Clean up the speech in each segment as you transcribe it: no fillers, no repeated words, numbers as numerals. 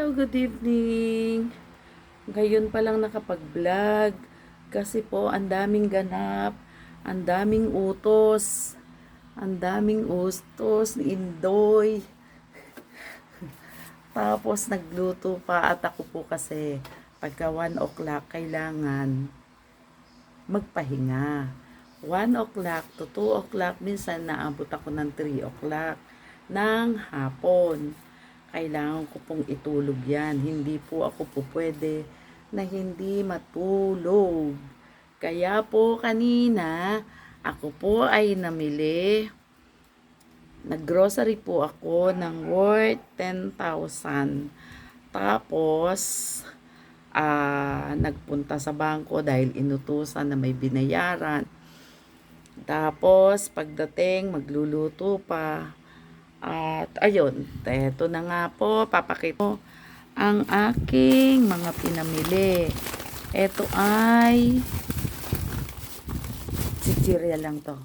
Good evening. Ngayon pa lang nakapag-vlog kasi po ang daming ganap, ang daming utos ni Indoy. Tapos nagluto pa at ako po kasi pagka 1 o'clock kailangan magpahinga. 1 o'clock to 2 o'clock, minsan naabot ako ng 3 o'clock ng hapon. Kailangan ko pong itulog yan. Hindi po ako po pwede na hindi matulog. Kaya po kanina, ako po ay namili. Naggrocery po ako ng worth 10,000. Tapos, nagpunta sa bangko dahil inutusan na may binayaran. Tapos, pagdating, magluluto pa. At ayun, eto na nga po, papakita ko ang aking mga pinamili. Eto ay chichirya lang to.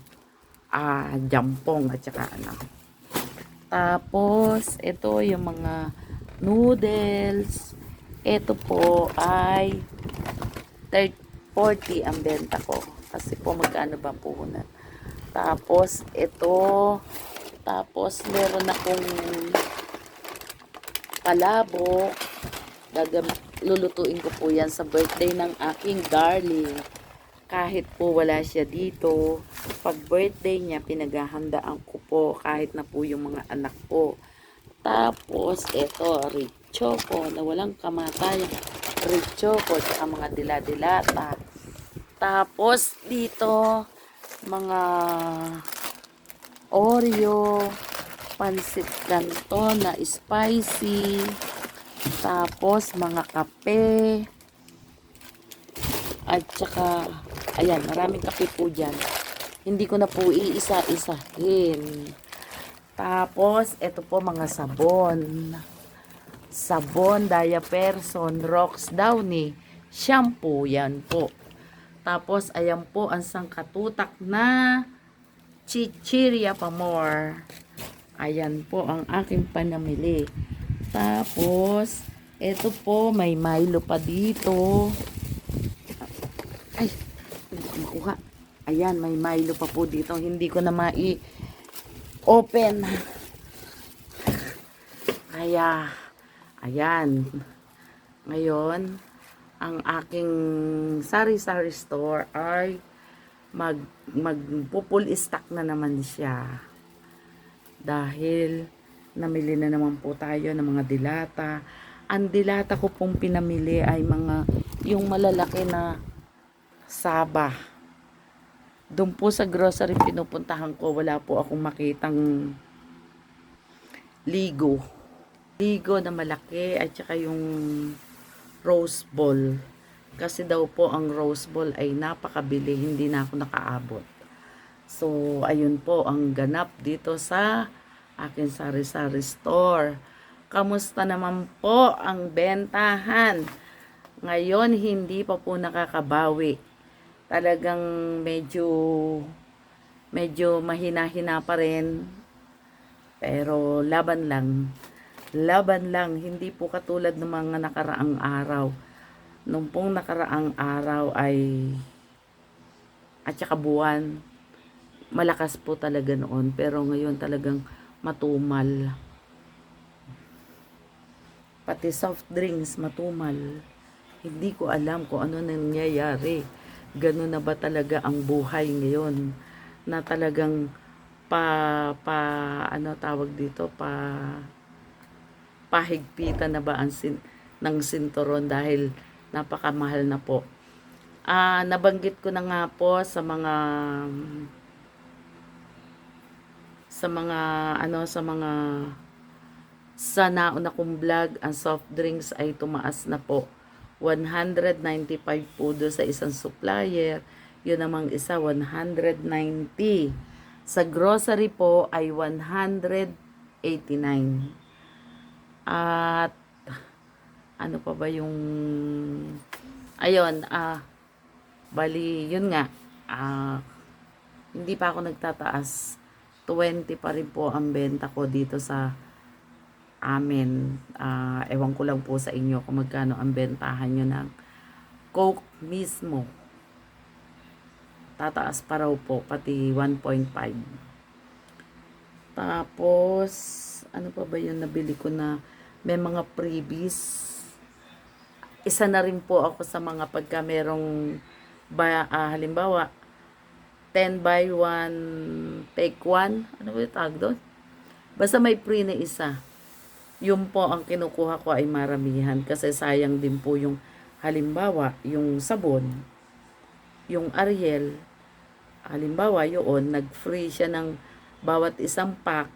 Jampong at saka ano. Tapos, ito yung mga noodles. Ito po ay 40 ang benta ko. Kasi po magkano ba po na. Tapos, ito. Tapos, meron akong palabok. Lulutuin ko po yan sa birthday ng aking darling. Kahit po wala siya dito, pag birthday niya, pinaghahandaan ko po kahit na po yung mga anak ko. Tapos, ito, richoco na walang kamatay. Richoco, saka mga dila-dilata. Tapos, dito, mga Oreo, pansit canton na spicy, tapos mga kape, at saka, ayan, maraming kape po dyan. Hindi ko na po iisa-isahin. Tapos, ito po mga sabon. Sabon, Diaperson, Rox Downy, shampoo, yan po. Tapos, ayan po ang sangkatutak na chichirya pa more. Ayan po ang aking panamili. Tapos, ito po, may Milo pa dito. Ay, hindi ko makuha. Ayan, may Milo pa po dito. Hindi ko na mai-open. Kaya, ayan. Ngayon, ang aking sari-sari store ay magpo-full stock na naman siya. Dahil namili na naman po tayo ng mga dilata. Ang dilata ko pong pinamili ay yung malalaki na saba. Doon po sa grocery pinupuntahan ko, wala po akong makitang ligo. Ligo na malaki at saka yung rose ball. Kasi daw po ang rose ball ay napakabili, hindi na ako nakaabot. So, ayun po ang ganap dito sa akin sari-sari store. Kamusta naman po ang bentahan? Ngayon, hindi pa po nakakabawi. Talagang medyo mahina-hina pa rin. Pero laban lang. Laban lang. Hindi po katulad ng mga nakaraang araw. Nung pong nakaraang araw ay at saka buwan, malakas po talaga noon. Pero ngayon talagang matumal. Pati soft drinks matumal. Hindi ko alam kung ano nangyayari. Ganun na ba talaga ang buhay ngayon? Na talagang ano tawag dito, pahigpitan na ba ng sinturon dahil napakamahal na po. Nabanggit ko na nga po sa nauna kong vlog, ang soft drinks ay tumaas na po. 195 po do sa isang supplier. Yun namang isa, 190. Sa grocery po ay 189. At ano pa ba yung ayun, bali yun nga, hindi pa ako nagtataas. 20 pa rin po ang benta ko dito sa amin. Ewan ko lang po sa inyo kung magkano ang bentahan nyo ng Coke mismo. Tataas pa raw po, pati 1.5. Tapos, ano pa ba yung nabili ko na may mga freebies? Isa na rin po ako sa mga pagka merong halimbawa 10 buy 1 take 1, ano ba yung tawag doon? Basta may free na isa. Yun po ang kinukuha ko ay maramihan kasi sayang din po yung halimbawa yung sabon, yung Ariel, halimbawa yun nag-free siya ng bawat isang pack,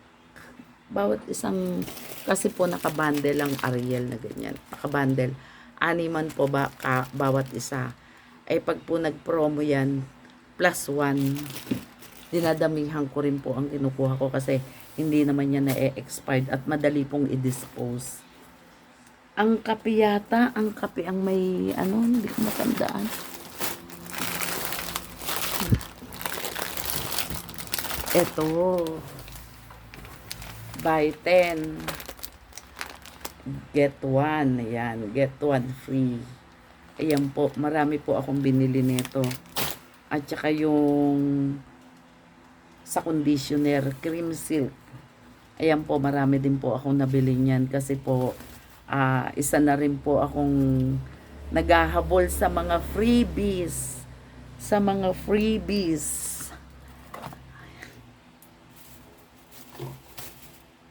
bawat isang, kasi po nakabundle ang Ariel na ganyan, nakabundle, animan po ba bawat isa. Ay pag po nag-promo yan, plus 1, dinadamihan ko rin po ang kinukuha ko kasi hindi naman yan na-expired at madali pong i-dispose. Ang kape yata, ang kape ang may, ano, hindi ko matandaan. Ito, buy 10, get 1, ayan, get 1 free. Ayan po, marami po akong binili nito. At saka yung sa conditioner, cream silk. Ayan po, marami din po akong nabili niyan kasi po, isa na rin po akong naghahabol sa mga freebies. Sa mga freebies.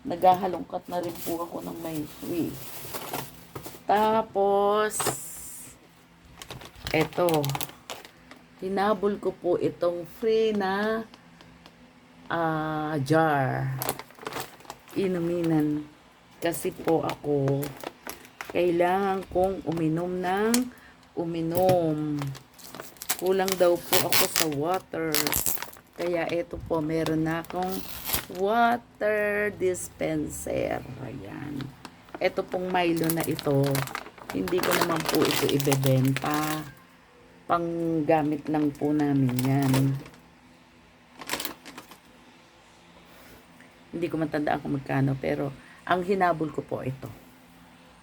Naghahalongkat na rin po ako ng may free. Tapos, eto, hinabol ko po itong free na jar. Inuminan. Kasi po ako, kailangan kong uminom ng uminom. Kulang daw po ako sa water. Kaya ito po, meron na akong water dispenser. Ayan. Ito pong Milo na ito, hindi ko naman po ito ibebenta. Panggamit lang po namin yan. Hindi ko matandaan kung magkano, pero ang hinabol ko po ito.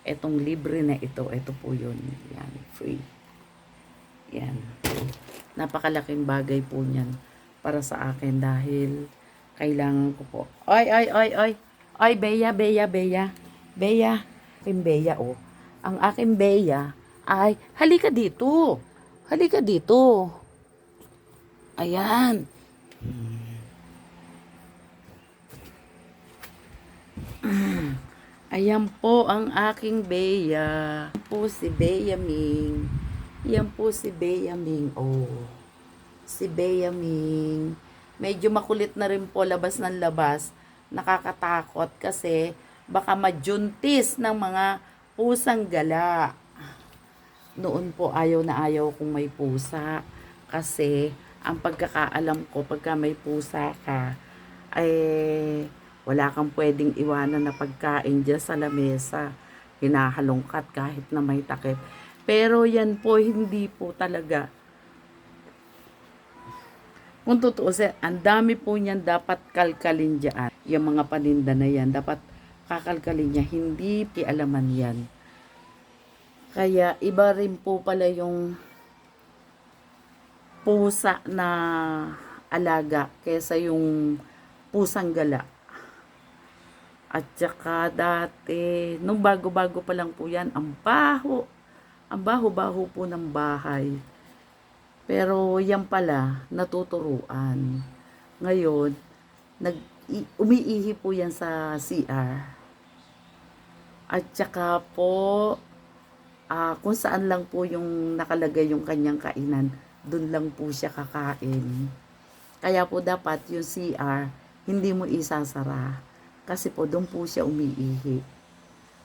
Etong libre na ito po yun. Yan, free. Yan. Napakalaking bagay po niyan para sa akin dahil kailangan ko po. Ay, Bea. Bea. Aking Bea, oh. Ang aking Bea ay, halika dito. Halika dito. Ayan. Ayan po ang aking Bea. Yan po si Bea Ming. Yan po si Bea Ming. Oh. Si Bea Ming. Medyo makulit na rin po, labas ng labas. Nakakatakot kasi baka majuntis ng mga pusang gala. Noon po ayaw na ayaw kung may pusa. Kasi ang pagkakaalam ko, pagka may pusa ka, ay wala kang pwedeng iwanan na pagkain dyan sa lamesa. Hinahalongkat kahit na may takip. Pero yan po, hindi po talaga. Kung totoo siya, ang dami po niyan dapat kalkalin dyan. Yung mga paninda na yan, dapat kakalkalin niya. Hindi kialaman yan. Kaya iba rin po pala yung pusa na alaga kesa yung pusang gala. At saka dati, nung bago-bago pa lang po yan, ang baho-baho po ng bahay. Pero yan pala, natuturuan. Ngayon, umiihi po yan sa CR. At saka po, kung saan lang po yung nakalagay yung kanyang kainan, dun lang po siya kakain. Kaya po dapat yung CR, hindi mo isasara. Kasi po, doon po siya umiihi.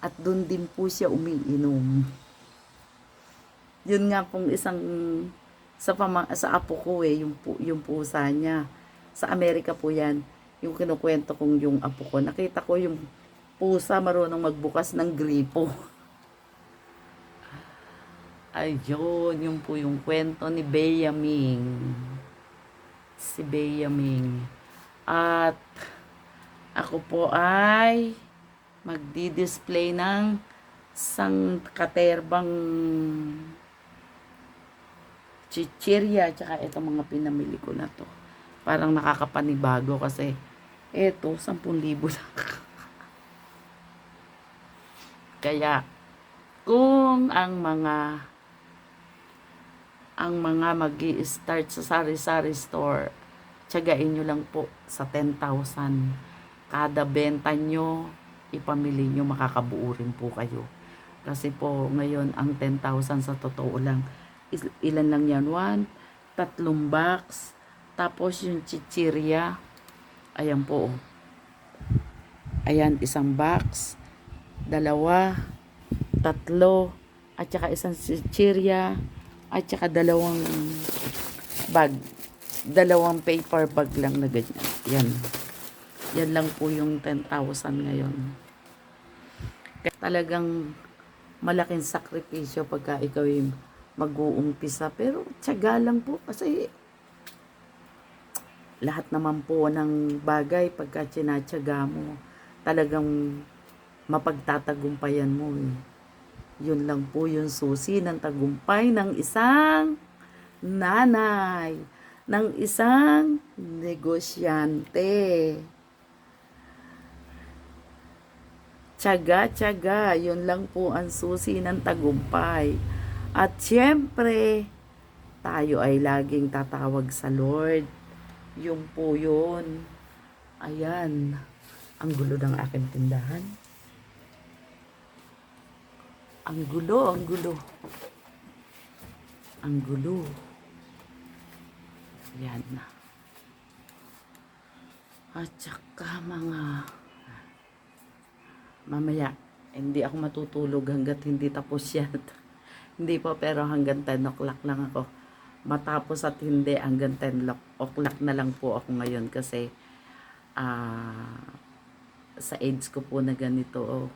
At doon din po siya umiinom. Yun nga pong isang, sa apo ko yung pusa niya. Sa Amerika po yan, yung kinukwento kong yung apo ko. Nakita ko yung pusa marunong magbukas ng gripo. Ayun, yun po yung kwento ni Bea Ming. Si Bea Ming. At ako po ay Magdi-display ng isang katerbang chichirya, tsaka itong mga pinamili ko na to. Parang nakakapanibago kasi eto, 10,000 lang. Kaya, kung ang mga magi-start sa sari-sari store, tiyagain nyo lang po sa 10,000. Kada benta nyo, ipamili nyo, makakabuo rin po kayo. Kasi po, ngayon, ang 10,000 sa totoo lang, ilan lang yan? 3 box. Tapos yung chichirya, ayan po. Ayan, 1 box, 2, 3, at saka 1 chichirya, at saka 2 bag. 2 paper bag lang na ganyan. Yan. Yan lang po yung 10,000 ngayon. Kaya talagang malaking sakripisyo pagka ikaw yung mag-uumpisa. Pero tiyaga lang po kasi lahat naman po ng bagay pagka tinatyaga mo, talagang mapagtatagumpayan mo. Yun lang po yung susi ng tagumpay ng isang nanay, ng isang negosyante. Tiyaga, yun lang po ang susi ng tagumpay. At syempre, tayo ay laging tatawag sa Lord. Yung po yun. Ayan. Ang gulo ng aking tindahan. Ang gulo. Ang gulo. Ayan na. At saka mamaya, hindi ako matutulog hanggat hindi tapos yan. Hindi po, pero hanggang 10 o'clock lang ako. Matapos at hindi, hanggang 10 o'clock na lang po ako ngayon kasi sa age ko po na ganito,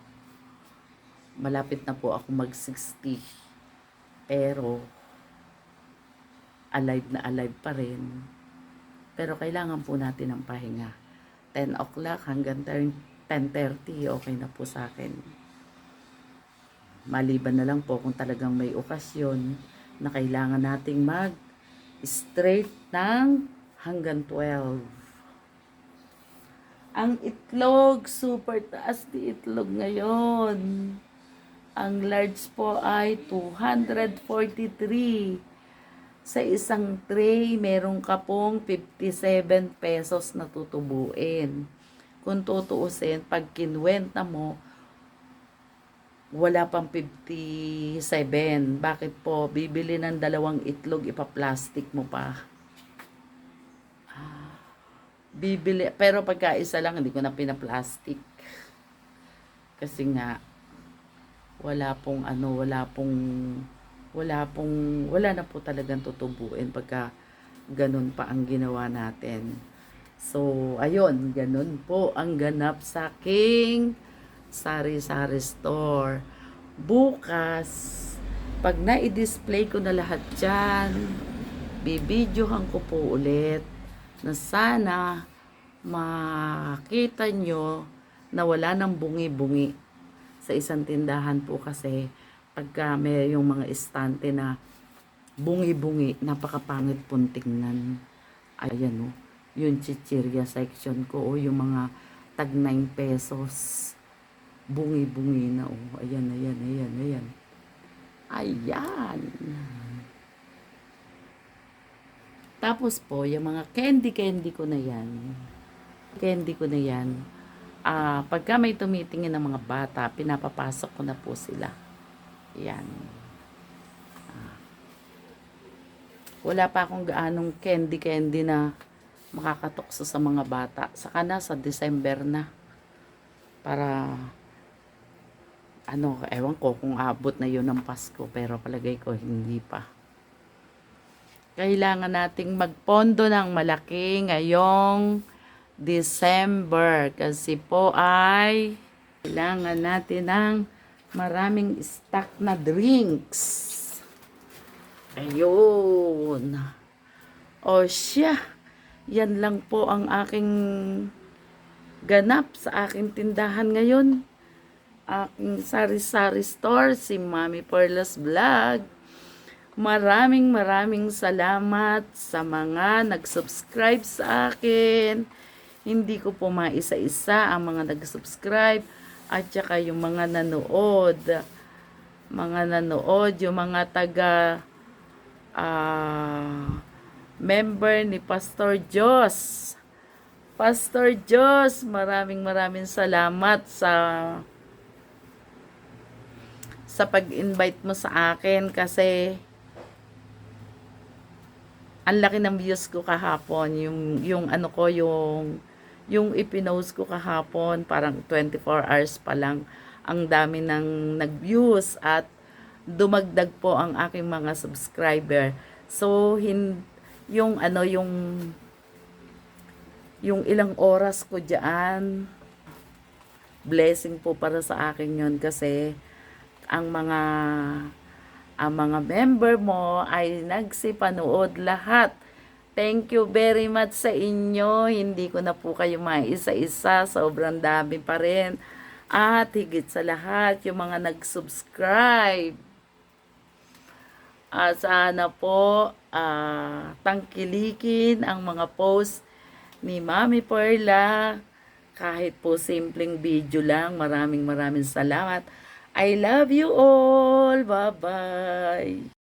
malapit na po ako mag-60. Pero, alive pa rin. Pero kailangan po natin ng pahinga. 10 o'clock hanggang 10:30, okay na po sa akin. Maliban na lang po kung talagang may okasyon na kailangan nating mag-straight ng hanggang 12. Ang itlog, super taas di itlog ngayon. Ang large po ay 243. Sa isang tray, meron ka pong 57 pesos na tutubuin. Kung tutuusin, pag kinwenta mo, wala pang 57. Bakit po? Bibili ng 2 itlog, ipa-plastic mo pa. Bibili, pero pagka isa lang, hindi ko na pina-plastic. Kasi nga, wala na po talagang tutubuin pagka ganun pa ang ginawa natin. So, ayun, ganun po ang ganap sa aking sari-sari store. Bukas, pag na-display ko na lahat dyan, bibidyohan ko po ulit na sana makita nyo na wala nang bungi-bungi sa isang tindahan po kasi pagka may yung mga estante na bungi-bungi, napakapangit pong tingnan. Ayan o. Yung chichirya section ko o yung mga tag 9 pesos, bungi-bungi na o. Ayan. Tapos po yung mga candy ko na yan, pagka may tumitingin ng mga bata, pinapapasok ko na po sila. Yan. Wala pa akong gaanong candy na makakatukso sa mga bata. Saka na sa December na. Para, ewan ko kung abot na yun ng Pasko. Pero palagay ko, hindi pa. Kailangan nating magpondo ng malaki ngayong December. Kasi po ay kailangan natin ng maraming stock na drinks. Ayun. O siya. Yan lang po ang aking ganap sa aking tindahan ngayon. aking sari-sari store, si Mami Perlas Vlog. Maraming salamat sa mga nag-subscribe sa akin. Hindi ko po maisa-isa ang mga nag-subscribe at saka yung mga nanood. Yung mga taga member ni Pastor Jos. Pastor Jos, maraming salamat sa pag-invite mo sa akin kasi ang laki ng views ko kahapon, yung ano ko, yung ipinost ko kahapon, parang 24 hours pa lang, ang dami ng nag-views at dumagdag po ang aking mga subscriber. So, yung ilang oras ko diyan, blessing po para sa akin yon kasi ang mga member mo ay nagsipanood lahat. Thank you very much sa inyo. Hindi ko na po kayo maisa-isa. Sobrang dami pa rin. At higit sa lahat, yung mga nag-subscribe. Sana po tangkilikin ang mga post ni Mami Perla. Kahit po simpleng video lang. Maraming salamat. I love you all. Bye-bye.